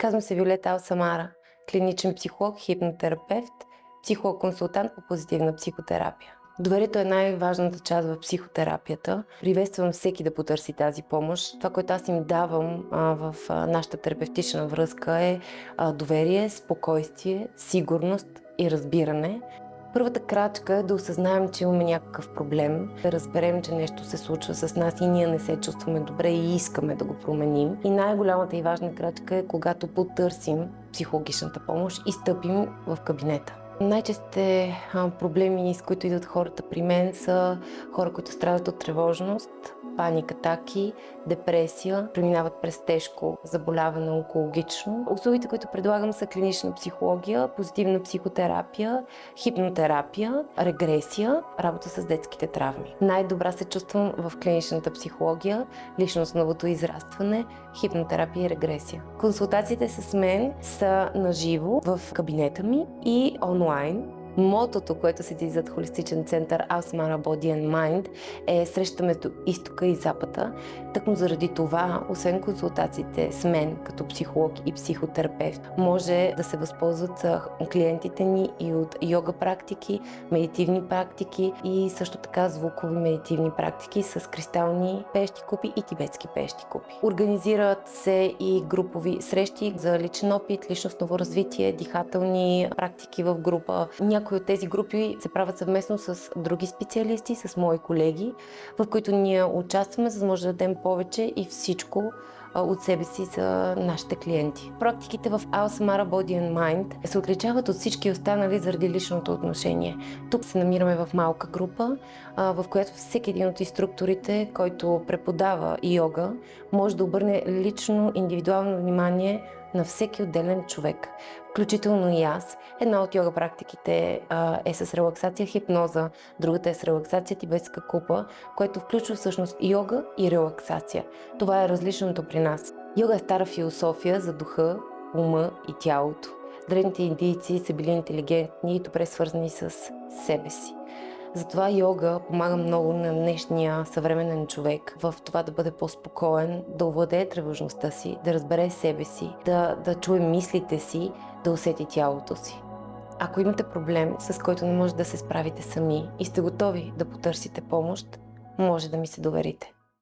Казвам се Виолета Алсамара, клиничен психолог, хипнотерапевт, психолог-консултант по позитивна психотерапия. Доверието е най-важната част в психотерапията. Приветствам всеки да потърси тази помощ. Това, което аз им давам в нашата терапевтична връзка е доверие, спокойствие, сигурност и разбиране. Първата крачка е да осъзнаем, че имаме някакъв проблем, да разберем, че нещо се случва с нас и ние не се чувстваме добре и искаме да го променим. И най-голямата и важна крачка е когато потърсим психологичната помощ и стъпим в кабинета. Най-честите проблеми, с които идват хората при мен, са хора, които страдат от тревожност, паник атаки, депресия, преминават през тежко заболяване онкологично. Услугите, които предлагам, са клинична психология, позитивна психотерапия, хипнотерапия, регресия, работа с детските травми. Най-добра се чувствам в клиничната психология, личностновото израстване, хипнотерапия и регресия. Консултациите с мен са наживо в кабинета ми и онлайн. Мотото, което седи зад холистичен център Алсамара Body and Mind, е среща между изтока и запада. Тъкмо заради това, освен консултациите с мен като психолог и психотерапевт, може да се възползват клиентите ни и от йога практики, медитивни практики и също така звукови медитивни практики с кристални пещи купи и тибетски пещи купи. Организират се и групови срещи за личен опит, личностно развитие, дихателни практики в група. Някои от тези групи се правят съвместно с други специалисти, с мои колеги, в които ние участваме, за да може да дадем повече и всичко от себе си за нашите клиенти. Практиките в Алсамара Body and Mind се отличават от всички останали заради личното отношение. Тук се намираме в малка група, в която всеки един от инструкторите, който преподава йога, може да обърне лично, индивидуално внимание на всеки отделен човек, включително и аз. Една от йога практиките е с релаксация хипноза, другата е с релаксация тибетска купа, което включва всъщност йога и релаксация. Това е различното при нас. Йога е стара философия за духа, ума и тялото. Древните индийци са били интелигентни и добре свързани с себе си. Затова йога помага много на днешния съвременен човек в това да бъде по-спокоен, да овладее тревожността си, да разбере себе си, да чуе мислите си, да усети тялото си. Ако имате проблем, с който не може да се справите сами и сте готови да потърсите помощ, може да ми се доверите.